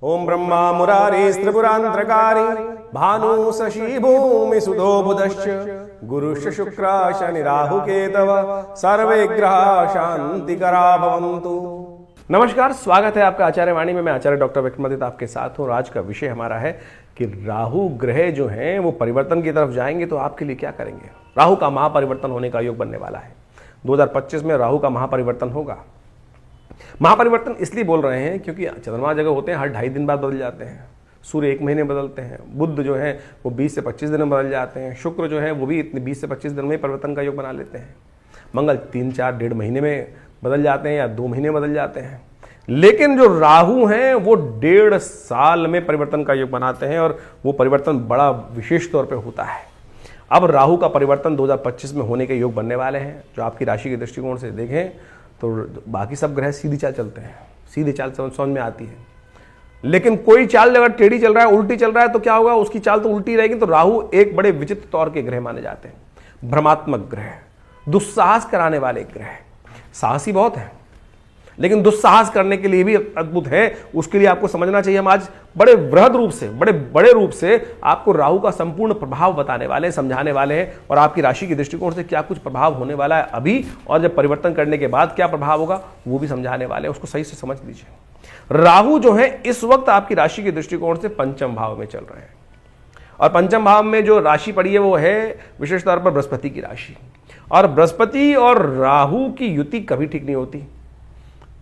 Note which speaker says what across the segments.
Speaker 1: ओम ब्रह्मा मुरारी त्रिपुरांतरकारी भानु शशि भूमि सुधो बुधश्च गुरुश्च शुक्र शनि राहु केतव सर्वे ग्रह शांतिकरा भवन्तु। नमस्कार, स्वागत है आपका आचार्य वाणी में। मैं आचार्य डॉक्टर विक्रमादित्य आपके साथ हूँ। आज का विषय हमारा है कि राहु ग्रह जो हैं वो परिवर्तन की तरफ जाएंगे तो आपके लिए क्या करेंगे। राहु का महापरिवर्तन होने का योग बनने वाला है। 2025 में राहु का महापरिवर्तन होगा। महापरिवर्तन इसलिए बोल रहे हैं क्योंकि चंद्रमा जगह होते हैं हर 2.5 दिन बाद बदल जाते हैं। सूर्य 1 महीने बदलते हैं। बुध जो है वो 20 से 25 दिन में बदल जाते हैं। शुक्र जो है वो भी 20 से 25 दिन में परिवर्तन का योग बना लेते हैं। मंगल 3-4 महीने में बदल जाते हैं या 2 महीने बदल जाते हैं। लेकिन जो राहु हैं वो 1.5 साल में परिवर्तन का योग बनाते हैं और वो परिवर्तन बड़ा विशेष तौर पर होता है। अब राहु का परिवर्तन 2025 में होने के योग बनने वाले हैं। जो आपकी राशि के दृष्टिकोण से देखें तो बाकी सब ग्रह सीधी चाल चलते हैं, सीधी चाल समझ में आती है। लेकिन कोई चाल अगर टेढ़ी चल रहा है, उल्टी चल रहा है तो क्या होगा, उसकी चाल तो उल्टी रहेगी। तो राहु एक बड़े विचित्र तौर के ग्रह माने जाते हैं। भ्रमात्मक ग्रह, दुस्साहस कराने वाले ग्रह। साहसी बहुत है लेकिन दुस्साहस करने के लिए भी अद्भुत है। उसके लिए आपको समझना चाहिए। हम आज बड़े वृहद रूप से, बड़े रूप से आपको राहु का संपूर्ण प्रभाव बताने वाले, समझाने वाले हैं और आपकी राशि के दृष्टिकोण से क्या कुछ प्रभाव होने वाला है अभी और जब परिवर्तन करने के बाद क्या प्रभाव होगा वो भी समझाने वाले हैं। उसको सही से समझ लीजिए। राहु जो है इस वक्त आपकी राशि के दृष्टिकोण से 5वें भाव में चल रहे हैं और 5वें भाव में जो राशि पड़ी है वो है विशेष तौर पर बृहस्पति की राशि। और बृहस्पति और राहु की युति कभी ठीक नहीं होती।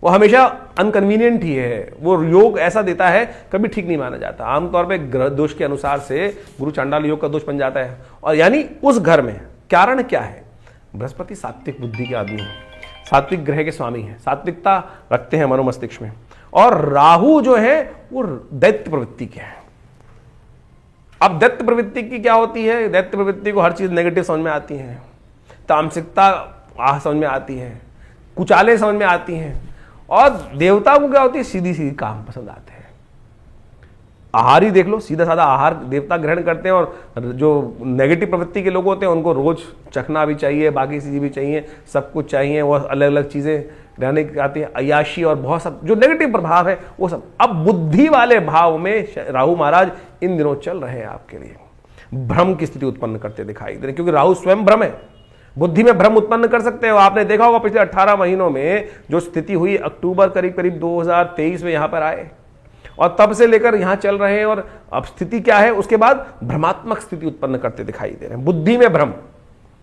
Speaker 1: वो हमेशा अनकन्वीनियंट ही है। वो योग ऐसा देता है कभी ठीक नहीं माना जाता। आमतौर पे ग्रह दोष के अनुसार से गुरु चांडाल योग का दोष बन जाता है। और यानी उस घर में कारण क्या है, बृहस्पति सात्विक बुद्धि के आदमी है, सात्विक ग्रह के स्वामी है, सात्विकता रखते हैं मनोमस्तिष्क में। और राहु जो है वो दैत्य प्रवृत्ति के है। अब दैत्य प्रवृत्ति की क्या होती है, दैत्य प्रवृत्ति को हर चीज नेगेटिव समझ में आती है, तामसिकता समझ में आती है, कुचाले समझ में आती हैं। और देवता को क्या होती है, सीधी सीधी काम पसंद आते हैं। आहार ही देख लो, सीधा साधा आहार देवता ग्रहण करते हैं। और जो नेगेटिव प्रवृत्ति के लोग होते हैं उनको रोज चखना भी चाहिए, बाकी चीजें भी चाहिए, सब कुछ चाहिए। वो अलग अलग चीजें रहने की आती है, अय्याशी और बहुत सब जो नेगेटिव प्रभाव है वो सब। अब बुद्धि वाले भाव में राहु महाराज इन दिनों चल रहे हैं आपके लिए। भ्रम की स्थिति उत्पन्न करते दिखाई दे रहे हैं क्योंकि राहु स्वयं भ्रम है। बुद्धि में भ्रम उत्पन्न कर सकते हो। आपने देखा होगा पिछले 18 महीनों में जो स्थिति हुई, अक्टूबर करीब 2023 में यहां पर आए और तब से लेकर यहां चल रहे हैं। और अब स्थिति क्या है, उसके बाद भ्रमात्मक स्थिति उत्पन्न करते दिखाई दे रहे हैं। बुद्धि में भ्रम,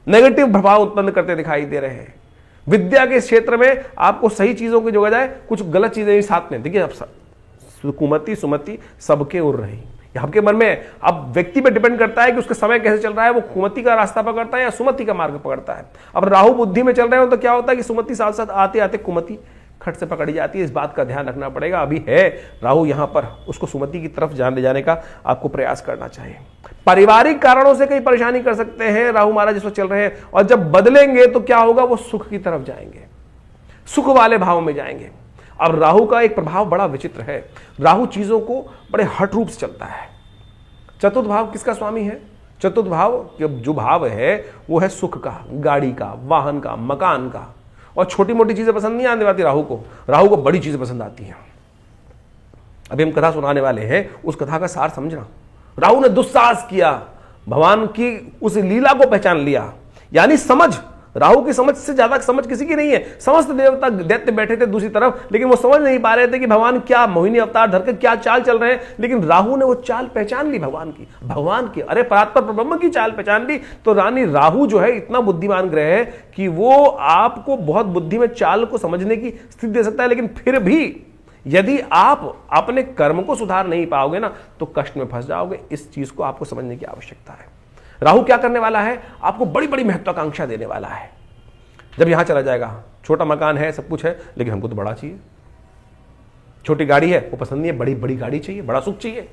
Speaker 1: नेगेटिव प्रभाव उत्पन्न करते दिखाई दे रहे हैं। विद्या के क्षेत्र में आपको सही चीजों की जगह कुछ गलत चीजें साथ में देखिए। अब कुमति सुमति सबके उड़ रही आपके मन में। अब व्यक्ति पे डिपेंड करता है कि उसका समय कैसे चल रहा है, वो कुमति का रास्ता पकड़ता है या सुमति का मार्ग पकड़ता है। अब राहु बुद्धि में चल रहे हो तो क्या होता है कि सुमति साथ साथ आते आते कुमति खट से पकड़ी जाती है। इस बात का ध्यान रखना पड़ेगा। अभी है राहु यहां पर, उसको सुमति की तरफ ले जाने का आपको प्रयास करना चाहिए। पारिवारिक कारणों से कई परेशानी कर सकते हैं राहु महाराज जिस वक्त चल रहे हैं। और जब बदलेंगे तो क्या होगा, वो सुख की तरफ जाएंगे, सुख वाले भाव में जाएंगे। अब राहु का एक प्रभाव बड़ा विचित्र है। राहु चीजों को बड़े हठ रूप से चलता है। चतुर्थ भाव किसका स्वामी है, चतुर्थ भाव जो भाव है वो है सुख का, गाड़ी का, वाहन का, मकान का। और छोटी मोटी चीजें पसंद नहीं आने वाली राहु को बड़ी चीजें पसंद आती हैं। अभी हम कथा सुनाने वाले हैं, उस कथा का सार समझना। राहु ने दुस्साहस किया, भगवान की उस लीला को पहचान लिया। यानी समझ, राहु की समझ से ज्यादा समझ किसी की नहीं है। समस्त देवता दैत्य बैठे थे दूसरी तरफ, लेकिन वो समझ नहीं पा रहे थे कि भगवान क्या मोहिनी अवतार धरकर क्या चाल चल रहे हैं। लेकिन राहु ने वो चाल पहचान ली, भगवान की अरे परात्पर ब्रह्म की चाल पहचान ली। तो रानी राहु जो है इतना बुद्धिमान ग्रह है कि वो आपको बहुत बुद्धि में चाल को समझने की स्थिति दे सकता है। लेकिन फिर भी यदि आप अपने कर्म को सुधार नहीं पाओगे ना तो कष्ट में फंस जाओगे। इस चीज को आपको समझने की आवश्यकता है। राहु क्या करने वाला है, आपको बड़ी बड़ी महत्वाकांक्षा देने वाला है। जब यहां चला जाएगा, छोटा मकान है, सब कुछ है, लेकिन हमको तो बड़ा चाहिए। छोटी गाड़ी है वो पसंद नहीं है, बड़ी बड़ी गाड़ी चाहिए, बड़ा सुख चाहिए।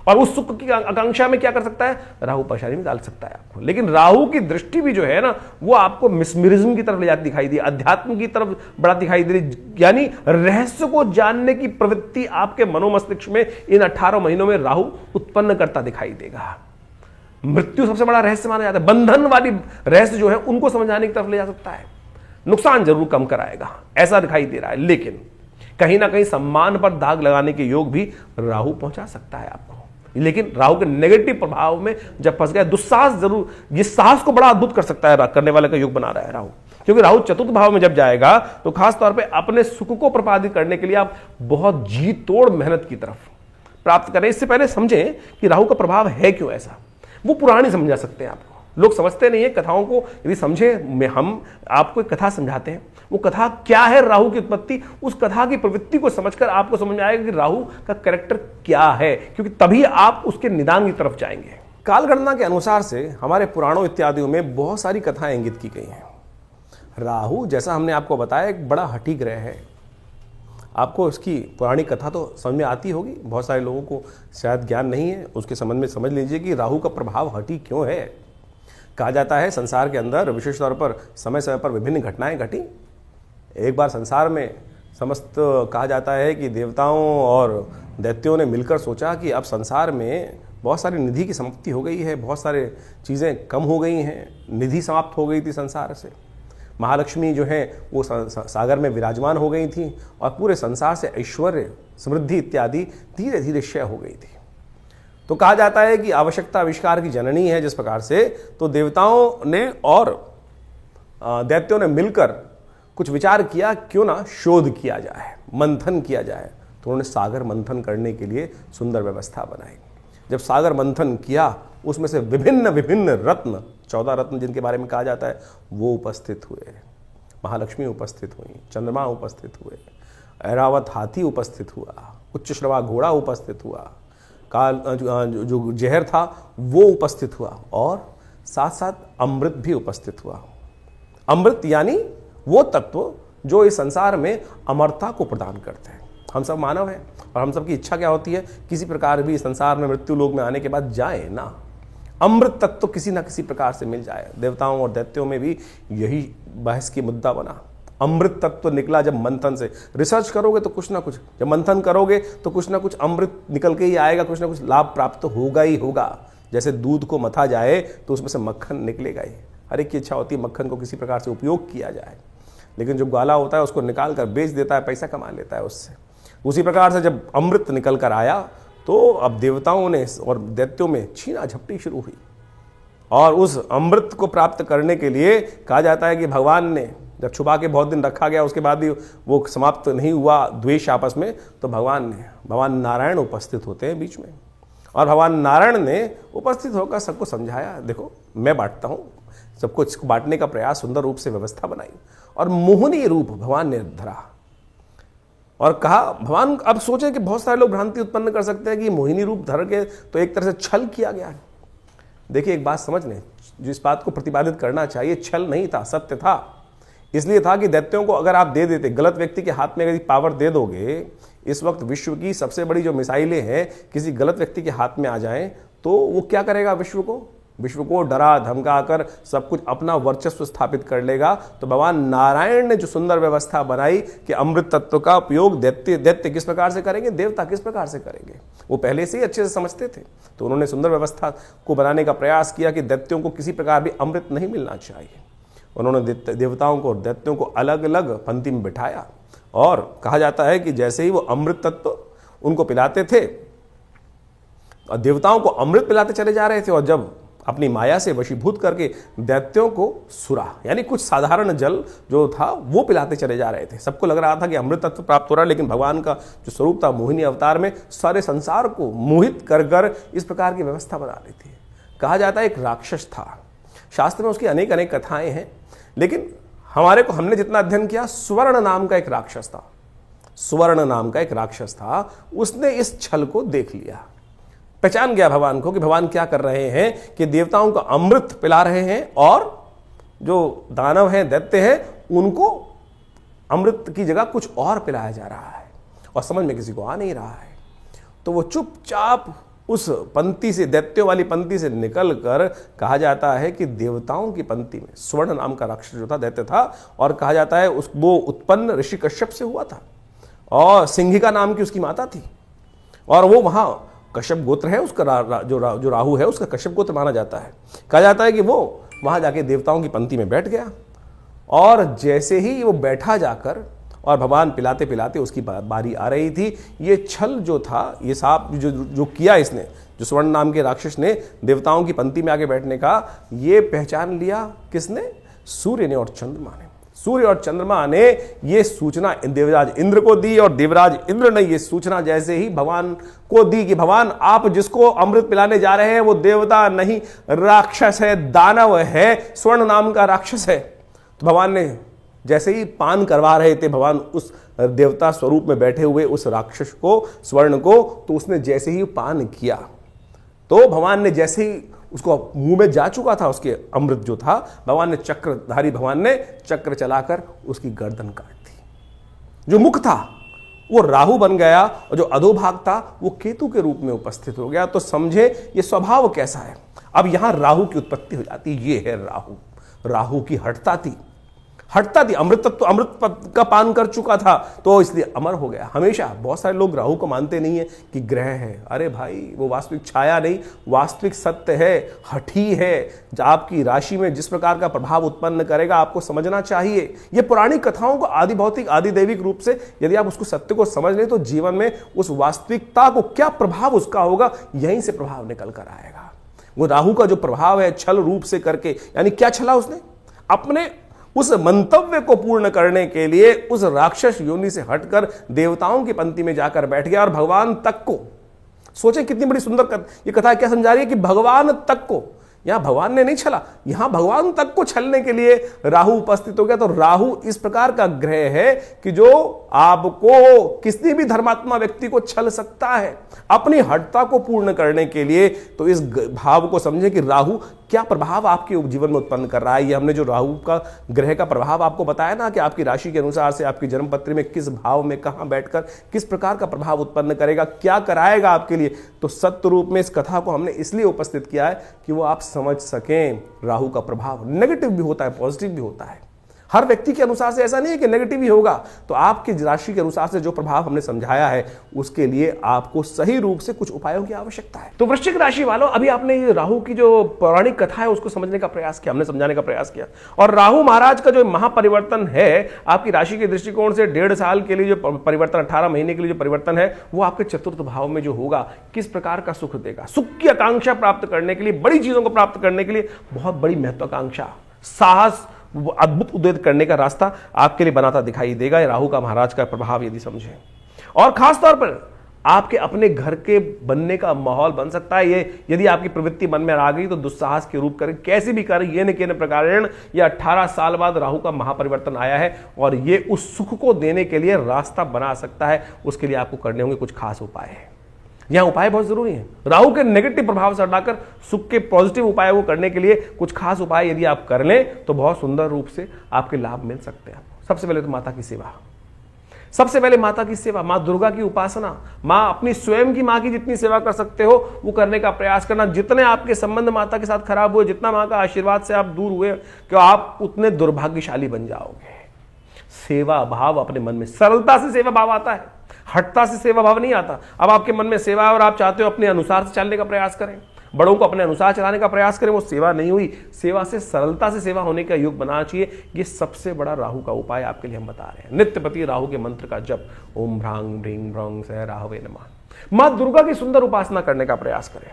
Speaker 1: और उस सुख की आकांक्षा में क्या कर सकता है, राहु परेशानी में डाल सकता है आपको। लेकिन राहु की दृष्टि भी जो है ना वो आपको मिस्मरिज्म की तरफ ले जाती दिखाई दी, अध्यात्म की तरफ बड़ा दिखाई दे रही। यानी रहस्य को जानने की प्रवृत्ति आपके मनोमस्तिष्क में इन 18 महीनों में राहु उत्पन्न करता दिखाई देगा। मृत्यु सबसे बड़ा रहस्य माना जाता है। बंधन वाली रहस्य जो है उनको समझाने की तरफ ले जा सकता है। नुकसान जरूर कम कराएगा, ऐसा दिखाई दे रहा है। लेकिन कहीं ना कहीं सम्मान पर दाग लगाने के योग भी राहु पहुंचा सकता है आपको। लेकिन राहु के नेगेटिव प्रभाव में जब फंस गया, दुस्साहस जरूर, ये साहस को बड़ा अद्भुत कर सकता है, करने वाले का योग बना रहा है राहु। क्योंकि राहु चतुर्थ भाव में जब जाएगा तो खास तौर पे अपने सुख को प्रपादित करने के लिए आप बहुत जी तोड़ मेहनत की तरफ प्राप्त करें। इससे पहले समझें कि राहु का प्रभाव है क्यों ऐसा, वो पुरानी समझा सकते हैं आपको। लोग समझते नहीं है कथाओं को, यदि समझे में हम आपको एक कथा समझाते हैं, वो कथा क्या है, राहु की उत्पत्ति, उस कथा की प्रवृत्ति को समझकर आपको समझ में आएगा कि राहु का कैरेक्टर क्या है, क्योंकि तभी आप उसके निदान की तरफ जाएंगे। कालगणना के अनुसार से हमारे पुराणों इत्यादियों में बहुत सारी कथाएं इंगित की गई हैं। राहु, जैसा हमने आपको बताया, एक बड़ा हठी ग्रह है। आपको इसकी पुरानी कथा तो समझ में आती होगी, बहुत सारे लोगों को शायद ज्ञान नहीं है, उसके संबंध में समझ लीजिए कि राहु का प्रभाव हठी क्यों है। कहा जाता है संसार के अंदर विशेष तौर पर समय समय पर विभिन्न घटनाएं घटी। एक बार संसार में समस्त कहा जाता है कि देवताओं और दैत्यों ने मिलकर सोचा कि अब संसार में बहुत सारी निधि की समाप्ति हो गई है, बहुत सारे चीज़ें कम हो गई हैं, निधि समाप्त हो गई थी संसार से। महालक्ष्मी जो है वो सागर में विराजमान हो गई थी और पूरे संसार से ऐश्वर्य, समृद्धि इत्यादि धीरे धीरे क्षय हो गई थी। तो कहा जाता है कि आवश्यकता आविष्कार की जननी है। जिस प्रकार से तो देवताओं ने और दैत्यों ने मिलकर कुछ विचार किया, क्यों ना शोध किया जाए, मंथन किया जाए। तो उन्होंने सागर मंथन करने के लिए सुंदर व्यवस्था बनाई। जब सागर मंथन किया, उसमें से विभिन्न विभिन्न रत्न, 14 रत्न जिनके बारे में कहा जाता है, वो उपस्थित हुए। महालक्ष्मी उपस्थित हुई, चंद्रमा उपस्थित हुए, ऐरावत हाथी उपस्थित हुआ, उच्च श्रवा घोड़ा उपस्थित हुआ, काल जो जहर था वो उपस्थित हुआ, और साथ साथ अमृत भी उपस्थित हुआ। अमृत यानी वो तत्व जो इस संसार में अमरता को प्रदान करते हैं। हम सब मानव हैं और हम सब की इच्छा क्या होती है, किसी प्रकार भी संसार में मृत्यु लोक में आने के बाद जाए ना, अमृत तत्व किसी ना किसी प्रकार से मिल जाए। देवताओं और दैत्यों में भी यही बहस की मुद्दा बना। अमृत तत्व निकला जब मंथन से, रिसर्च करोगे तो कुछ ना कुछ, जब मंथन करोगे तो कुछ ना कुछ अमृत निकल के ही आएगा, कुछ ना कुछ लाभ प्राप्त होगा ही होगा। जैसे दूध को मथा जाए तो उसमें से मक्खन निकलेगा ही। हर एक की इच्छा होती है मक्खन को किसी प्रकार से उपयोग किया जाए, लेकिन जो ग्वाला होता है उसको निकाल कर बेच देता है, पैसा कमा लेता है उससे। उसी प्रकार से जब अमृत निकल कर आया तो अब देवताओं ने और दैत्यों में छीना झपटी शुरू हुई, और उस अमृत को प्राप्त करने के लिए कहा जाता है कि भगवान ने जब छुपा के बहुत दिन रखा गया, उसके बाद भी वो समाप्त नहीं हुआ द्वेष आपस में, तो भगवान नारायण उपस्थित होते हैं बीच में, और भगवान नारायण ने उपस्थित होकर सबको समझाया, देखो मैं बांटता हूँ, सबको इसको बांटने का प्रयास, सुंदर रूप से व्यवस्था बनाई, और मोहिनी रूप भगवान ने धरा और कहा। भगवान अब सोचे कि बहुत सारे लोग भ्रांति उत्पन्न कर सकते हैं कि मोहिनी रूप धर के तो एक तरह से छल किया गया है। देखिए एक बात समझ लें, जिस बात को प्रतिपादित करना चाहिए छल नहीं था, सत्य था। इसलिए था कि दैत्यों को अगर आप दे देते, गलत व्यक्ति के हाथ में यदि पावर दे दोगे, इस वक्त विश्व की सबसे बड़ी जो मिसाइलें हैं किसी गलत व्यक्ति के हाथ में आ जाएं तो वो क्या करेगा, विश्व को डरा धमका कर सब कुछ अपना वर्चस्व स्थापित कर लेगा। तो भगवान नारायण ने जो सुंदर व्यवस्था बनाई कि अमृत तत्व का उपयोग दैत्य किस प्रकार से करेंगे, देवता किस प्रकार से करेंगे, वो पहले से ही अच्छे से समझते थे। तो उन्होंने सुंदर व्यवस्था को बनाने का प्रयास किया कि दैत्यों को किसी प्रकार भी अमृत नहीं मिलना चाहिए। उन्होंने देवताओं को और दैत्यों को अलग अलग पंक्ति में बिठाया, और कहा जाता है कि जैसे ही वो अमृत तत्व उनको पिलाते थे, और देवताओं को अमृत पिलाते चले जा रहे थे, और जब अपनी माया से वशीभूत करके दैत्यों को सुरा यानी कुछ साधारण जल जो था वो पिलाते चले जा रहे थे। सबको लग रहा था कि अमृत तत्व प्राप्त हो रहा है, लेकिन भगवान का जो स्वरूप था मोहिनी अवतार में सारे संसार को मोहित कर कर इस प्रकार की व्यवस्था बना ली थी। कहा जाता है एक राक्षस था, शास्त्र में उसकी अनेक अनेक कथाएं हैं, लेकिन हमने जितना अध्ययन किया, स्वर्ण नाम का एक राक्षस था। उसने इस छल को देख लिया, पहचान गया भगवान को कि भगवान क्या कर रहे हैं कि देवताओं को अमृत पिला रहे हैं, और जो दानव हैं, दैत्य हैं, उनको अमृत की जगह कुछ और पिलाया जा रहा है, और समझ में किसी को आ नहीं रहा है। तो वो चुपचाप उस पंक्ति से, दैत्यों वाली पंक्ति से निकल कर, कहा जाता है कि देवताओं की पंक्ति में स्वर्ण नाम का राक्षस जो था, दैत्य था, और कहा जाता है वो उत्पन्न ऋषि कश्यप से हुआ था, और सिंहिका नाम की उसकी माता थी, और वो वहां कश्यप गोत्र है उसका, जो राहु है उसका कश्यप गोत्र माना जाता है। कहा जाता है कि वो वहां जाके देवताओं की पंक्ति में बैठ गया, और जैसे ही वो बैठा जाकर और भगवान पिलाते पिलाते उसकी बारी आ रही थी। ये छल जो था, ये सांप जो किया इसने, जो स्वर्ण नाम के राक्षस ने देवताओं की पंक्ति में आगे बैठने का, ये पहचान लिया किसने? सूर्य ने और चंद्रमा ने। सूर्य और चंद्रमा ने ये सूचना देवराज इंद्र को दी, और देवराज इंद्र ने ये सूचना जैसे ही भगवान को दी कि भगवान आप जिसको अमृत पिलाने जा रहे हैं वो देवता नहीं, राक्षस है, दानव है, स्वर्ण नाम का राक्षस है। तो भगवान ने जैसे ही पान करवा रहे थे भगवान उस देवता स्वरूप में बैठे हुए उस राक्षस को, स्वर्ण को, तो उसने जैसे ही पान किया तो भगवान ने जैसे ही उसको मुंह में जा चुका था उसके अमृत जो था, भगवान ने चक्रधारी भगवान ने चक्र चलाकर उसकी गर्दन काट दी। जो मुख था वो राहु बन गया और जो अधोभाग था वो केतु के रूप में उपस्थित हो गया। तो समझे ये स्वभाव कैसा है। अब यहां राहु की उत्पत्ति हो जाती, ये है राहु। राहु की हठता थी, अमृत तत्व, अमृत का पान कर चुका था तो इसलिए अमर हो गया। हमेशा बहुत सारे लोग राहु को मानते नहीं है कि ग्रह है। अरे भाई वो वास्तविक छाया नहीं, वास्तविक सत्य है, हठी है। आपकी राशि में जिस प्रकार का प्रभाव उत्पन्न करेगा आपको समझना चाहिए। ये पुरानी कथाओं को आदि भौतिक आदि दैविक रूप से यदि आप उसको सत्य को समझ लें तो जीवन में उस वास्तविकता को क्या प्रभाव उसका होगा, यहीं से प्रभाव निकल कर आएगा। वो राहु का जो प्रभाव है छल रूप से करके, यानी क्या छला उसने? अपने उस मंतव्य को पूर्ण करने के लिए उस राक्षस योनि से हटकर देवताओं की पंक्ति में जाकर बैठ गया और भगवान तक को, सोचें कितनी बड़ी सुंदर ये कथा क्या समझा रही है कि भगवान तक को, यहां भगवान ने नहीं छला, यहां भगवान तक को छलने के लिए राहु उपस्थित हो गया। तो राहु इस प्रकार का ग्रह है कि जो आपको किसी भी धर्मात्मा व्यक्ति को छल सकता है अपनी हठता को पूर्ण करने के लिए। तो इस भाव को समझें कि राहु क्या प्रभाव आपके जीवन में उत्पन्न कर रहा है। ये हमने जो राहु का ग्रह का प्रभाव आपको बताया ना कि आपकी राशि के अनुसार से आपकी जन्मपत्री में किस भाव में कहां बैठकर किस प्रकार का प्रभाव उत्पन्न करेगा, क्या कराएगा आपके लिए। तो सत्य रूप में इस कथा को हमने इसलिए उपस्थित किया है कि वो आप समझ सकें राहु का प्रभाव नेगेटिव भी होता है, पॉजिटिव भी होता है। हर व्यक्ति के अनुसार से ऐसा नहीं है कि नेगेटिव ही होगा। तो आपकी राशि के अनुसार से जो प्रभाव हमने समझाया है उसके लिए आपको सही रूप से कुछ उपायों की आवश्यकता है। तो वृश्चिक राशि वालों, अभी आपने ये राहु की जो पौराणिक कथा है उसको समझने का प्रयास किया, हमने समझाने का प्रयास किया। और राहु महाराज का जो महापरिवर्तन है आपकी राशि के दृष्टिकोण से 1.5 साल के लिए जो परिवर्तन, 18 महीने के लिए जो परिवर्तन है वो आपके चतुर्थ भाव में जो होगा किस प्रकार का सुख देगा। सुख की आकांक्षा प्राप्त करने के लिए, बड़ी चीजों को प्राप्त करने के लिए बहुत बड़ी महत्वाकांक्षा, साहस, अद्भुत उद्वेग करने का रास्ता आपके लिए बनाता दिखाई देगा राहु का महाराज का प्रभाव यदि समझें। और खास तौर पर आपके अपने घर के बनने का माहौल बन सकता है। ये यदि आपकी प्रवृत्ति मन में आ गई तो दुस्साहस के रूप करें, कैसे भी करें, ये न के प्रकार। यह 18 साल बाद राहु का महापरिवर्तन आया है और ये उस सुख को देने के लिए रास्ता बना सकता है। उसके लिए आपको करने होंगे कुछ खास उपाय है। यहां उपाय बहुत जरूरी है। राहु के नेगेटिव प्रभाव से हटाकर सुख के पॉजिटिव उपाय को करने के लिए कुछ खास उपाय यदि आप कर लें तो बहुत सुंदर रूप से आपके लाभ मिल सकते हैं। सबसे पहले तो माता की सेवा, सबसे पहले माता की सेवा, मां दुर्गा की उपासना, मां अपनी स्वयं की मां की जितनी सेवा कर सकते हो वो करने का प्रयास करना। जितने आपके संबंध माता के साथ खराब हुए, जितना मां का आशीर्वाद से आप दूर हुए, कि आप उतने दुर्भाग्यशाली बन जाओगे। सेवा भाव अपने मन में, सरलता से सेवा भाव आता है, हठता से सेवा भाव नहीं आता। अब आपके मन में सेवा है और आप चाहते हो अपने अनुसार से चलने का प्रयास करें, बड़ों को अपने अनुसार चलाने का प्रयास करें, वो सेवा नहीं हुई। सेवा से, सरलता से सेवा होने का योग बनाना चाहिए। ये सबसे बड़ा राहु का उपाय आपके लिए हम बता रहे हैं। नित्यपति राहु के मंत्र का जप, ओम भ्रांग ह्रीं भ्रौं सह राहवे नमः। मां दुर्गा की सुंदर उपासना करने का प्रयास करें।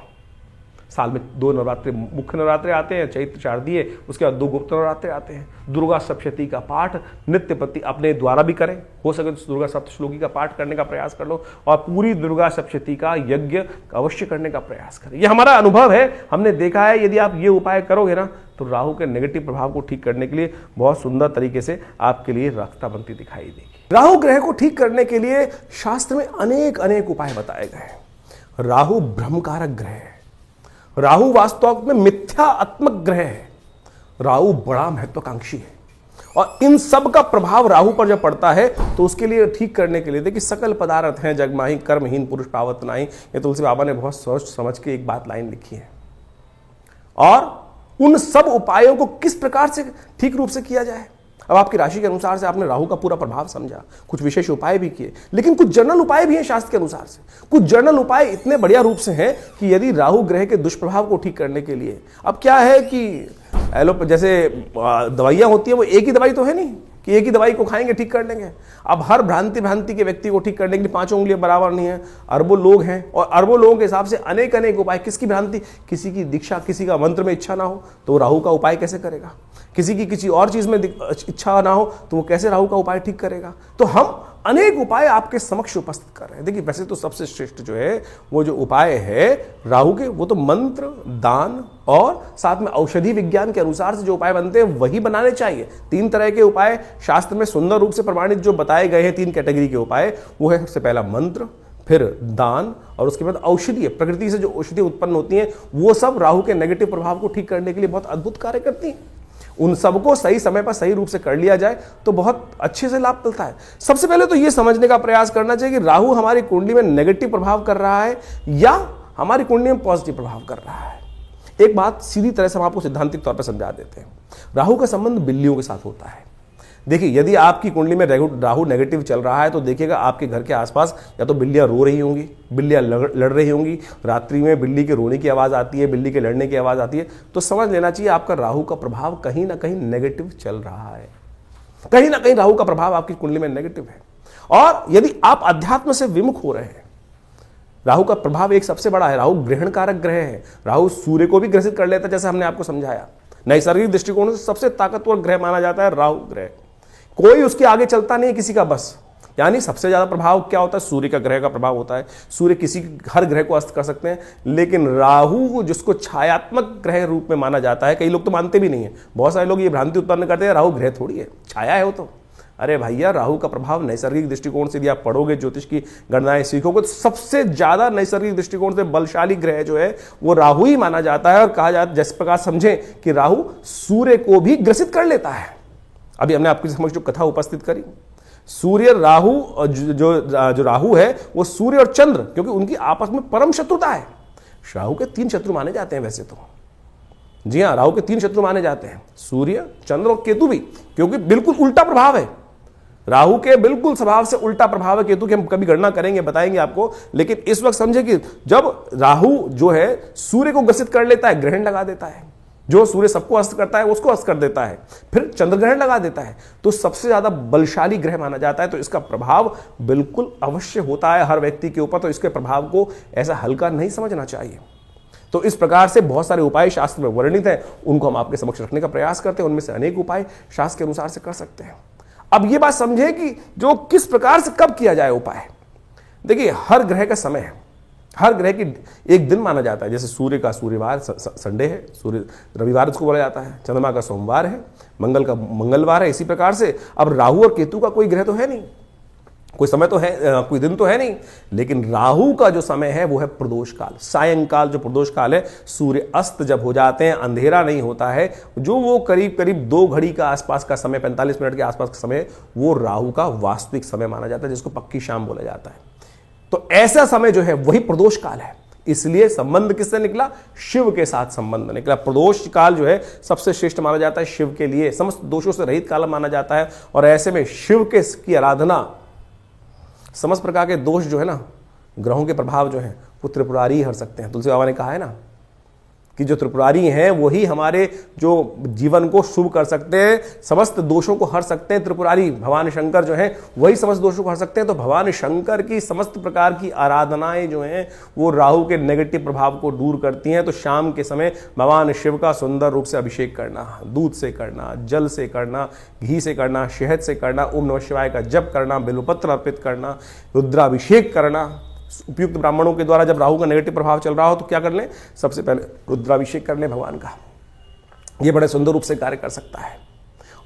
Speaker 1: साल में 2 नवरात्रि मुख्य नवरात्रि आते हैं, चैत्र शारदीय, उसके बाद 2 गुप्त नवरात्रि आते हैं। दुर्गा सप्तशती का पाठ नित्यपति अपने द्वारा भी करें, हो सके तो दुर्गा सप्तश्लोकी का पाठ करने का प्रयास कर लो और पूरी दुर्गा सप्तशती का यज्ञ अवश्य करने का प्रयास करें। यह हमारा अनुभव है, हमने देखा है। यदि आप ये उपाय करोगे ना तो राहु के नेगेटिव प्रभाव को ठीक करने के लिए बहुत सुंदर तरीके से आपके लिए रास्ता बनती दिखाई देगी। राहु ग्रह को ठीक करने के लिए शास्त्र में अनेक अनेक उपाय बताए गए। राहु भ्रमकारक ग्रह है, राहु वास्तव में मिथ्यात्मक ग्रह है, राहु बड़ा महत्वाकांक्षी है और इन सब का प्रभाव राहु पर जब पड़ता है तो उसके लिए ठीक करने के लिए देखिए, सकल पदार्थ हैं जग माही, कर्महीन पुरुष पावत नाही। ये तुलसी बाबा ने बहुत सोच समझ के एक बात लाइन लिखी है। और उन सब उपायों को किस प्रकार से ठीक रूप से किया जाए। अब आपकी राशि के अनुसार से आपने राहु का पूरा प्रभाव समझा, कुछ विशेष उपाय भी किए, लेकिन कुछ जनरल उपाय भी हैं शास्त्र के अनुसार से। कुछ जनरल उपाय इतने बढ़िया रूप से हैं कि यदि राहु ग्रह के दुष्प्रभाव को ठीक करने के लिए, अब क्या है कि जैसे दवाइयां होती है वो एक ही दवाई तो है नहीं कि एक ही दवाई को खाएंगे ठीक कर लेंगे। अब हर भ्रांति के व्यक्ति को ठीक करने के लिए 5 उंगलियां बराबर नहीं है, अरबों लोग हैं और अरबों लोगों के हिसाब से अनेक उपाय। किसकी भ्रांति? किसी की दीक्षा, किसी का मंत्र में इच्छा ना हो तो वो राहु का उपाय कैसे करेगा? किसी की किसी और चीज में इच्छा ना हो तो वो कैसे राहु का उपाय ठीक करेगा? तो हम अनेक उपाय आपके समक्ष उपस्थित कर रहे हैं। देखिए, वैसे तो सबसे श्रेष्ठ जो है वो जो उपाय है राहु के, वो तो मंत्र, दान और साथ में औषधि विज्ञान के अनुसार से जो उपाय बनते हैं वही बनाने चाहिए। 3 तरह के उपाय शास्त्र में सुंदर रूप से प्रमाणित जो बताए गए हैं, 3 कैटेगरी के उपाय, वो है सबसे पहला मंत्र, फिर दान और उसके बाद औषधि। प्रकृति से जो औषधि उत्पन्न होती हैं वो सब राहु के नेगेटिव प्रभाव को ठीक करने के लिए बहुत अद्भुत कार्य करती हैं। उन सबको सही समय पर सही रूप से कर लिया जाए तो बहुत अच्छे से लाभ मिलता है। सबसे पहले तो यह समझने का प्रयास करना चाहिए कि राहु हमारी कुंडली में नेगेटिव प्रभाव कर रहा है या हमारी कुंडली में पॉजिटिव प्रभाव कर रहा है। एक बात सीधी तरह से हम आपको सिद्धांतिक तौर पर समझा देते हैं। राहु का संबंध बिल्लियों के साथ होता है। देखिए, यदि आपकी कुंडली में राहु नेगेटिव चल रहा है तो देखिएगा आपके घर के आसपास या तो बिल्लियां रो रही होंगी, बिल्लियां लड़ रही होंगी, रात्रि में बिल्ली के रोने की आवाज़ आती है, बिल्ली के लड़ने की आवाज़ आती है, तो समझ लेना चाहिए आपका राहु का प्रभाव कहीं ना कहीं नेगेटिव चल रहा है। कहीं ना कहीं राहु का प्रभाव आपकी कुंडली में नेगेटिव है। और यदि आप अध्यात्म से विमुख हो रहे हैं, राहु का प्रभाव एक सबसे बड़ा है, राहु ग्रहण कारक ग्रह है। राहु सूर्य को भी ग्रसित कर लेता है, जैसे हमने आपको समझाया। नैसर्गिक दृष्टिकोण से सबसे ताकतवर ग्रह माना जाता है राहु ग्रह। कोई उसके आगे चलता नहीं है किसी का बस। यानी सबसे ज्यादा प्रभाव क्या होता है? सूर्य का ग्रह का प्रभाव होता है। सूर्य किसी हर ग्रह को अस्त कर सकते हैं, लेकिन राहु जिसको छायात्मक ग्रह रूप में माना जाता है, कई लोग तो मानते भी नहीं है। बहुत सारे लोग ये भ्रांति उत्पन्न करते हैं राहु ग्रह थोड़ी है, छाया है वो तो। अरे भैया, राहु का प्रभाव नैसर्गिक दृष्टिकोण से यदि आप पढ़ोगे, ज्योतिष की गणनाएं सीखोगे, तो सबसे ज्यादा नैसर्गिक दृष्टिकोण से बलशाली ग्रह जो है वो राहु ही माना जाता है। और कहा जाता है, जिस प्रकार समझे कि राहु सूर्य को भी ग्रसित कर लेता है। अभी हमने आपके समक्ष जो कथा उपस्थित करी, सूर्य राहु, जो राहु है वो सूर्य और चंद्र, क्योंकि उनकी आपस में परम शत्रुता है। राहु के 3 शत्रु माने जाते हैं वैसे तो। जी हाँ, राहु के 3 शत्रु माने जाते हैं, सूर्य, चंद्र और केतु भी, क्योंकि बिल्कुल उल्टा प्रभाव है। राहु के बिल्कुल स्वभाव से उल्टा प्रभाव है केतु की। हम कभी गणना करेंगे, बताएंगे आपको। लेकिन इस वक्त समझे कि जब राहु जो है सूर्य को ग्रसित कर लेता है, ग्रहण लगा देता है। जो सूर्य सबको अस्त करता है उसको अस्त कर देता है, फिर चंद्र ग्रहण लगा देता है, तो सबसे ज्यादा बलशाली ग्रह माना जाता है। तो इसका प्रभाव बिल्कुल अवश्य होता है हर व्यक्ति के ऊपर। तो इसके प्रभाव को ऐसा हल्का नहीं समझना चाहिए। तो इस प्रकार से बहुत सारे उपाय शास्त्र में वर्णित हैं, उनको हम आपके समक्ष रखने का प्रयास करते हैं। उनमें से अनेक उपाय शास्त्र के अनुसार से कर सकते हैं। अब यह बात समझे कि जो किस प्रकार से कब किया जाए उपाय। देखिए, हर ग्रह का समय है, हर ग्रह की एक दिन माना जाता है। जैसे सूर्य का सूर्यवार संडे है, सूर्य रविवार उसको बोला जाता है, चंद्रमा का सोमवार है, मंगल का मंगलवार है। इसी प्रकार से अब राहु और केतु का कोई ग्रह तो है नहीं, कोई समय तो है, कोई दिन तो है नहीं। लेकिन राहु का जो समय है वो है प्रदोष काल, सायंकाल। जो प्रदोष काल है, सूर्य अस्त जब हो जाते हैं, अंधेरा नहीं होता है, जो वो करीब 2 घड़ी का आसपास का समय, 45 मिनट के आसपास का समय, वो राहु का वास्तविक समय माना जाता है, जिसको पक्की शाम बोला जाता है। तो ऐसा समय जो है वही प्रदोष काल है। इसलिए संबंध किससे निकला? शिव के साथ संबंध निकला। प्रदोष काल जो है सबसे श्रेष्ठ माना जाता है शिव के लिए, समस्त दोषों से रहित काल माना जाता है। और ऐसे में शिव के की आराधना, समस्त प्रकार के दोष जो है ना, ग्रहों के प्रभाव जो है वो त्रिपुरारी हर सकते हैं। तुलसी बाबा ने कहा है ना कि जो त्रिपुरारी हैं वही हमारे जो जीवन को शुभ कर सकते हैं, समस्त दोषों को हर सकते हैं। त्रिपुरारी भगवान शंकर जो हैं वही समस्त दोषों को हर सकते हैं। तो भगवान शंकर की समस्त प्रकार की आराधनाएं जो हैं वो राहु के नेगेटिव प्रभाव को दूर करती हैं। तो शाम के समय भगवान शिव का सुंदर रूप से अभिषेक करना, दूध से करना, जल से करना, घी से करना, शहद से करना, ओम नमः शिवाय का जप करना, बिल्वपत्र अर्पित करना, रुद्राभिषेक करना। उपयुक्त ब्राह्मणों के द्वारा जब राहु का नेगेटिव प्रभाव चल रहा हो तो क्या कर लें? सबसे पहले रुद्राभिषेक कर लें भगवान का। यह बड़े सुंदर रूप से कार्य कर सकता है।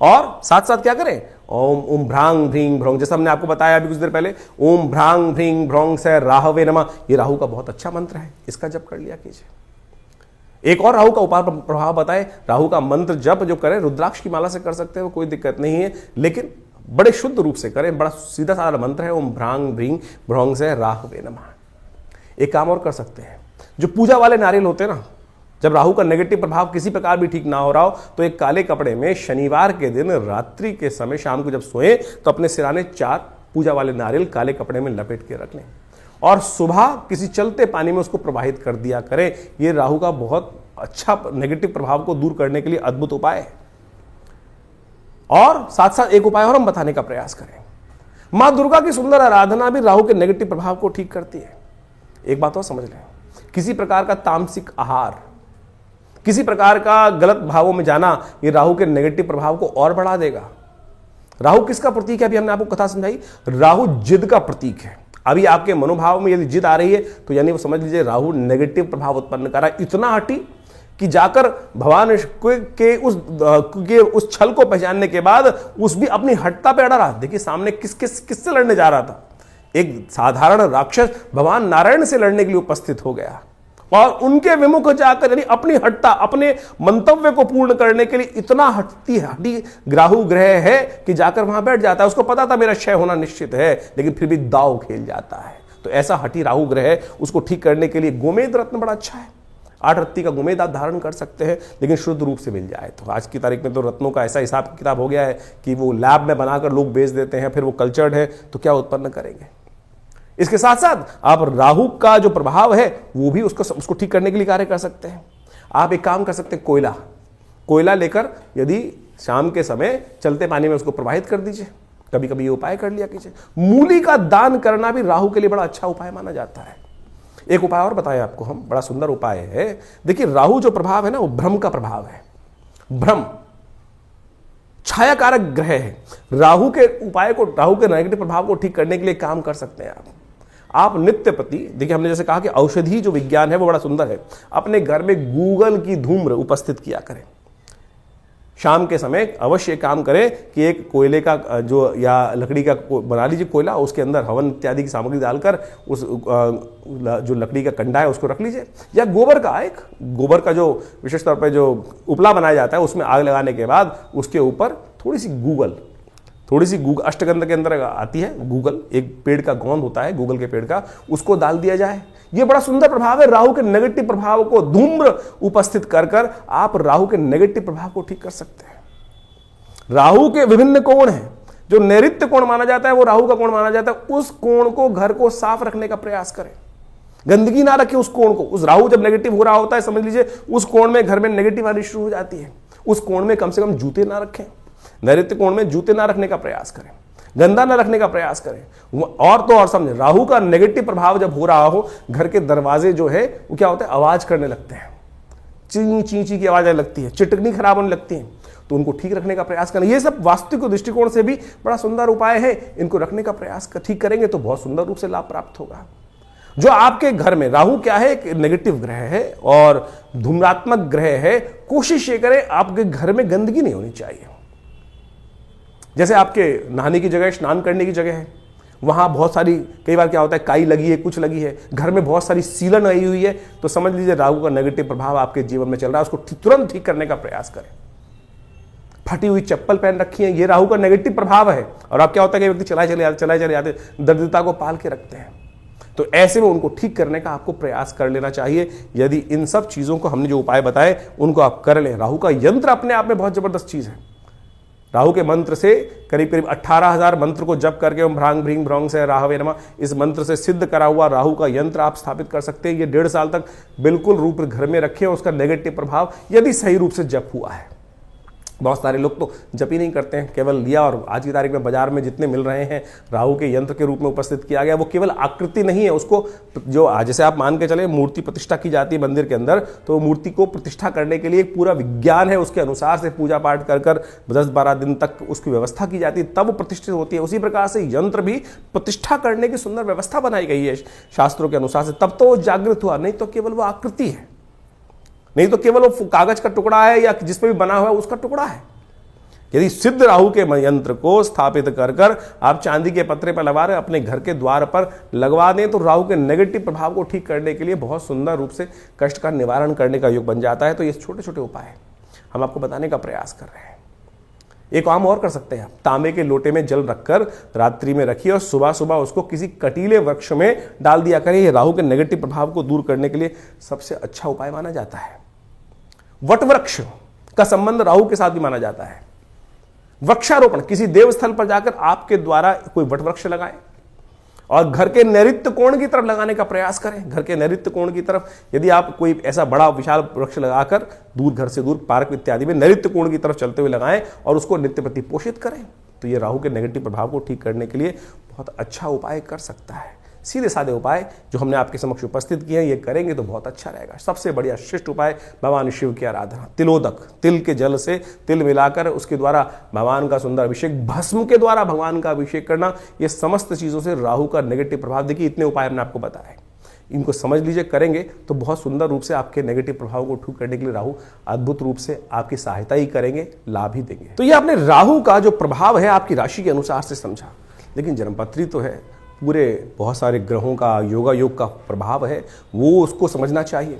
Speaker 1: और साथ साथ क्या करें? ओम भ्रांग भ्रींग भ्रौंग, जैसा हमने आपको बताया अभी कुछ देर पहले, ओम भ्रांग भ्रींग भ्रौंग से राहवे नमः, ये राहु का बहुत अच्छा मंत्र है, इसका जप कर लिया कीजिए। एक और राहु का उपाय प्रभाव बताए, राहु का मंत्र जप जो करें रुद्राक्ष की माला से कर सकते हैं, वो कोई दिक्कत नहीं है, लेकिन बड़े शुद्ध रूप से करें। बड़ा सीधा साधा मंत्र है, ओम भ्रांग भ्रींग भ्रौंग से राहवे नमः। एक काम और कर सकते हैं, जो पूजा वाले नारियल होते हैं ना, जब राहु का नेगेटिव प्रभाव किसी प्रकार भी ठीक ना हो रहा हो तो एक काले कपड़े में शनिवार के दिन रात्रि के समय शाम को जब सोए तो अपने सिराने 4 पूजा वाले नारियल काले कपड़े में लपेट के रख लें और सुबह किसी चलते पानी में उसको प्रवाहित कर दिया करें। यह राहु का बहुत अच्छा नेगेटिव प्रभाव को दूर करने के लिए अद्भुत उपाय है। और साथ साथ एक उपाय और हम बताने का प्रयास करें। मां दुर्गा की सुंदर आराधना भी राहु के नेगेटिव प्रभाव को ठीक करती है। एक बात और समझ लें, किसी प्रकार का तामसिक आहार, किसी प्रकार का गलत भावों में जाना, ये राहु के नेगेटिव प्रभाव को और बढ़ा देगा। राहु किसका प्रतीक है? अभी हमने आपको कथा समझाई, राहु जिद का प्रतीक है। अभी आपके मनोभाव में यदि जिद आ रही है तो यानी वो समझ लीजिए राहु नेगेटिव प्रभाव उत्पन्न कर रहा है। इतना हटी कि जाकर भगवान के उस छल को पहचानने के बाद उस भी अपनी हटता पे अड़ा रहा। देखिए सामने किससे लड़ने जा रहा था, एक साधारण राक्षस भगवान नारायण से लड़ने के लिए उपस्थित हो गया और उनके विमुख जाकर यानी अपनी हटता, अपने मंतव्य को पूर्ण करने के लिए इतना हटी राहु ग्रह है कि जाकर वहां बैठ जाता है। उसको पता था मेरा क्षय होना निश्चित है, लेकिन फिर भी दाव खेल जाता है। तो ऐसा हटी राहु ग्रह, उसको ठीक करने के लिए गोमेद रत्न बड़ा अच्छा है। 8 रत्ती का गोमेद आप धारण कर सकते हैं, लेकिन शुद्ध रूप से मिल जाए तो। आज की तारीख में तो रत्नों का ऐसा हिसाब किताब हो गया है कि वो लैब में बनाकर लोग बेच देते हैं, फिर वो कल्चर्ड है तो क्या उत्पन्न करेंगे। इसके साथ साथ आप राहु का जो प्रभाव है वो भी उसको ठीक करने के लिए कार्य कर सकते हैं। आप एक काम कर सकते हैं, कोयला लेकर यदि शाम के समय चलते पानी में उसको प्रवाहित कर दीजिए। कभी कभी ये उपाय कर लिया कीजिए। मूली का दान करना भी राहु के लिए बड़ा अच्छा उपाय माना जाता है। एक उपाय और बताया आपको हम, बड़ा सुंदर उपाय है। देखिए राहु जो प्रभाव है ना, वो भ्रम का प्रभाव है। भ्रम छाया कारक ग्रह है। राहु के उपाय को, राहु के नेगेटिव प्रभाव को ठीक करने के लिए काम कर सकते हैं आप नित्य प्रति। देखिए हमने जैसे कहा कि औषधि जो विज्ञान है वो बड़ा सुंदर है। अपने घर में गूगल की धूम्र उपस्थित किया करें। शाम के समय अवश्य काम करें कि एक कोयले का जो या लकड़ी का बना लीजिए कोयला, उसके अंदर हवन इत्यादि की सामग्री डालकर उस जो लकड़ी का कंडा है उसको रख लीजिए। या गोबर का जो विशेष तौर पर जो उपला बनाया जाता है उसमें आग लगाने के बाद उसके ऊपर थोड़ी सी गूगल अष्टगंध के अंदर आती है गूगल, एक पेड़ का गोंद होता है गूगल के पेड़ का, उसको डाल दिया जाए। यह बड़ा सुंदर प्रभाव है। राहु के नेगेटिव प्रभाव को धूम्र उपस्थित कर आप राहु के नेगेटिव प्रभाव को ठीक कर सकते हैं। राहु के विभिन्न कोण हैं। जो नैऋत्य कोण माना जाता है वो राहु का कोण माना जाता है। उस कोण को, घर को साफ रखने का प्रयास करें। गंदगी ना रखें उस कोण को। उस राहु जब नेगेटिव हो रहा होता है, समझ लीजिए उस कोण में घर में नेगेटिव आनी शुरू हो जाती है। उस कोण में कम से कम जूते ना रखें। नैऋत्य कोण में जूते ना रखने का प्रयास करें, गंदा ना रखने का प्रयास करें। और तो और समझे, राहु का नेगेटिव प्रभाव जब हो रहा हो, घर के दरवाजे जो है वो क्या होता है, आवाज करने लगते हैं। ची ची की आवाज आने लगती है, चिटकनी खराब होने लगती है। तो उनको ठीक रखने का प्रयास करना, ये सब वास्तविक दृष्टिकोण से भी बड़ा सुंदर उपाय है। इनको रखने का प्रयास ठीक करेंगे तो बहुत सुंदर रूप से लाभ प्राप्त होगा। जो आपके घर में राहु क्या है, एक नेगेटिव ग्रह है और धूम्रात्मक ग्रह है। कोशिश ये करें आपके घर में गंदगी नहीं होनी चाहिए। जैसे आपके नहाने की जगह, स्नान करने की जगह है, वहां बहुत सारी, कई बार क्या होता है, काई लगी है, कुछ लगी है, घर में बहुत सारी सीलन आई हुई है, तो समझ लीजिए राहु का नेगेटिव प्रभाव आपके जीवन में चल रहा है। उसको तुरंत ठीक करने का प्रयास करें। फटी हुई चप्पल पहन रखी है, ये राहु का नेगेटिव प्रभाव है। और अब क्या होता है कि व्यक्ति चलाए चले जाते, दरिद्रता को पाल के रखते हैं। तो ऐसे में उनको ठीक करने का आपको प्रयास कर लेना चाहिए। यदि इन सब चीजों को हमने जो उपाय बताए उनको आप कर लें। राहु का यंत्र अपने आप में बहुत जबरदस्त चीज है। राहु के मंत्र से करीब 18,000 मंत्र को जप करके ओम भ्रांग भ्रीं भ्रौंग से राहवे नमः, इस मंत्र से सिद्ध करा हुआ राहु का यंत्र आप स्थापित कर सकते हैं। ये 1.5 साल तक बिल्कुल रूप घर में रखें। उसका नेगेटिव प्रभाव यदि सही रूप से जप हुआ है। बहुत सारे लोग तो जप ही नहीं करते हैं, केवल लिया और आज की तारीख में बाजार में जितने मिल रहे हैं राहु के यंत्र के रूप में उपस्थित किया गया, वो केवल आकृति नहीं है। उसको जो जैसे आप मान के चले मूर्ति प्रतिष्ठा की जाती है मंदिर के अंदर, तो मूर्ति को प्रतिष्ठा करने के लिए एक पूरा विज्ञान है। उसके अनुसार से पूजा पाठ कर 10-12 दिन तक उसकी व्यवस्था की जाती है, तब वो प्रतिष्ठित होती है। उसी प्रकार से यंत्र भी प्रतिष्ठा करने की सुंदर व्यवस्था बनाई गई है शास्त्रों के अनुसार से, तब तो वो जागृत हुआ। नहीं तो केवल वो आकृति है, नहीं तो केवल वो कागज का टुकड़ा है या जिस पे भी बना हुआ है उसका टुकड़ा है। यदि सिद्ध राहु के यंत्र को स्थापित कर आप चांदी के पत्रे पर लगा रहे अपने घर के द्वार पर लगवा दें, तो राहु के नेगेटिव प्रभाव को ठीक करने के लिए बहुत सुंदर रूप से कष्ट का निवारण करने का योग बन जाता है। तो ये छोटे छोटे उपाय हम आपको बताने का प्रयास कर रहे हैं। एक काम और कर सकते हैं आप, तांबे के लोटे में जल रखकर रात्रि में रखिए और सुबह सुबह उसको किसी कटीले वृक्ष में डाल दिया करें। यह राहु के नेगेटिव प्रभाव को दूर करने के लिए सबसे अच्छा उपाय माना जाता है। वट वृक्ष का संबंध राहु के साथ भी माना जाता है। वृक्षारोपण, किसी देवस्थल पर जाकर आपके द्वारा कोई वट वृक्ष लगाएं और घर के नैऋत्य कोण की तरफ लगाने का प्रयास करें। घर के नैऋत्य कोण की तरफ यदि आप कोई ऐसा बड़ा विशाल वृक्ष लगाकर दूर, घर से दूर, पार्क इत्यादि में नैऋत्य कोण की तरफ चलते हुए लगाएं और उसको नित्य प्रति पोषित करें, तो ये राहु के नेगेटिव प्रभाव को ठीक करने के लिए बहुत अच्छा उपाय कर सकता है। सीधे साधे उपाय जो हमने आपके समक्ष उपस्थित किए हैं, ये करेंगे तो बहुत अच्छा रहेगा। सबसे बढ़िया श्रेष्ठ उपाय भगवान शिव की आराधना, तिलोदक, तिल के जल से तिल मिलाकर उसके द्वारा भगवान का सुंदर अभिषेक, भस्म के द्वारा भगवान का अभिषेक करना, ये समस्त चीजों से राहु का नेगेटिव प्रभाव, देखिए इतने उपाय हमने आपको बताए, इनको समझ लीजिए, करेंगे तो बहुत सुंदर रूप से आपके नेगेटिव प्रभाव को ठीक करने के लिए राहु अद्भुत रूप से आपकी सहायता ही करेंगे, लाभ ही देंगे। तो ये आपने राहु का जो प्रभाव है आपकी राशि के अनुसार से समझा, लेकिन जन्मपत्री तो है, पूरे बहुत सारे ग्रहों का, योगा योग का प्रभाव है, वो उसको समझना चाहिए।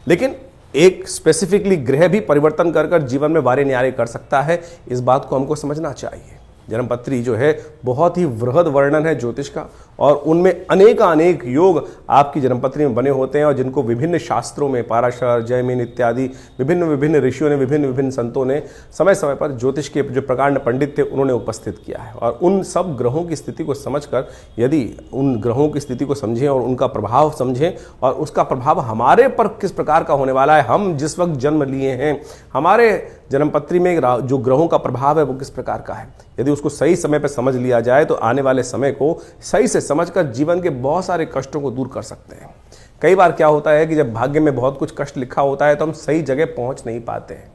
Speaker 1: लेकिन एक स्पेसिफिकली ग्रह भी परिवर्तन कर कर जीवन में वारे न्यारे कर सकता है, इस बात को हमको समझना चाहिए। जन्मपत्री जो है बहुत ही वृहद वर्णन है ज्योतिष का, और उनमें अनेक योग आपकी जन्मपत्री में बने होते हैं, और जिनको विभिन्न शास्त्रों में, पाराशर, जयमिन इत्यादि विभिन्न ऋषियों ने, विभिन्न संतों ने समय समय पर ज्योतिष के जो प्रकांड पंडित थे उन्होंने उपस्थित किया है। और उन सब ग्रहों की स्थिति को समझकर, यदि उन ग्रहों की स्थिति को समझें और उनका प्रभाव समझें और उसका प्रभाव हमारे पर किस प्रकार का होने वाला है, हम जिस वक्त जन्म लिए हैं, हमारे जन्मपत्री में जो ग्रहों का प्रभाव है वो किस प्रकार का है, यदि उसको सही समय पर समझ लिया जाए तो आने वाले समय को सही से समझकर जीवन के बहुत सारे कष्टों को दूर कर सकते हैं। कई बार क्या होता है कि जब भाग्य में बहुत कुछ कष्ट लिखा होता है तो हम सही जगह पहुंच नहीं पाते हैं।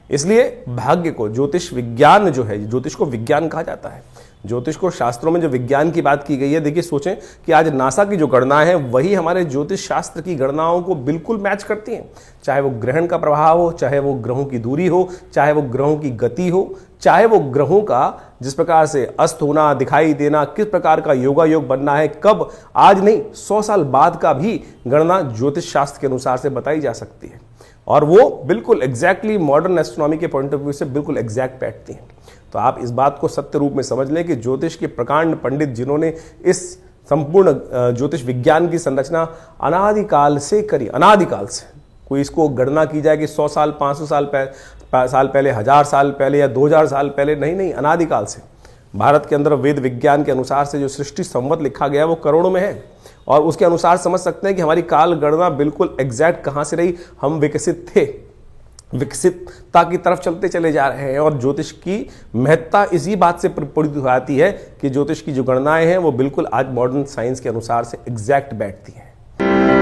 Speaker 1: इसलिए भाग्य को, ज्योतिष विज्ञान जो है, ज्योतिष को विज्ञान कहा जाता है, ज्योतिष को शास्त्रों में जो विज्ञान की बात की गई है, देखिए सोचें कि आज नासा की जो गणना है वही हमारे ज्योतिष शास्त्र की गणनाओं को बिल्कुल मैच करती हैं। चाहे वो ग्रहण का प्रभाव हो, चाहे वो ग्रहों की दूरी हो, चाहे वो ग्रहों की गति हो, चाहे वो ग्रहों का जिस प्रकार से अस्त होना, दिखाई देना, किस प्रकार का योगा योग बनना है, कब, आज नहीं 100 साल बाद का भी गणना ज्योतिष शास्त्र के अनुसार से बताई जा सकती है, और वो बिल्कुल एग्जैक्टली मॉडर्न एस्ट्रोनॉमी के पॉइंट ऑफ व्यू से बिल्कुल एग्जैक्ट बैठती हैं। तो आप इस बात को सत्य रूप में समझ लें कि ज्योतिष के प्रकांड पंडित जिन्होंने इस संपूर्ण ज्योतिष विज्ञान की संरचना अनादिकाल से करी, अनादिकाल से, कोई इसको गणना की जाए कि 100 साल, 500 साल पहले, 1000 साल पहले या 2000 साल पहले, नहीं, अनादिकाल से। भारत के अंदर वेद विज्ञान के अनुसार से जो सृष्टि संवत लिखा गया है वो करोड़ों में है, और उसके अनुसार समझ सकते हैं कि हमारी काल गणना बिल्कुल एग्जैक्ट कहां से रही, हम विकसित थे, विकसितता की तरफ चलते चले जा रहे हैं। और ज्योतिष की महत्ता इसी बात से प्रपूरित हो जाती है कि ज्योतिष की जो गणनाएं हैं वो बिल्कुल आज मॉडर्न साइंस के अनुसार से एग्जैक्ट बैठती हैं।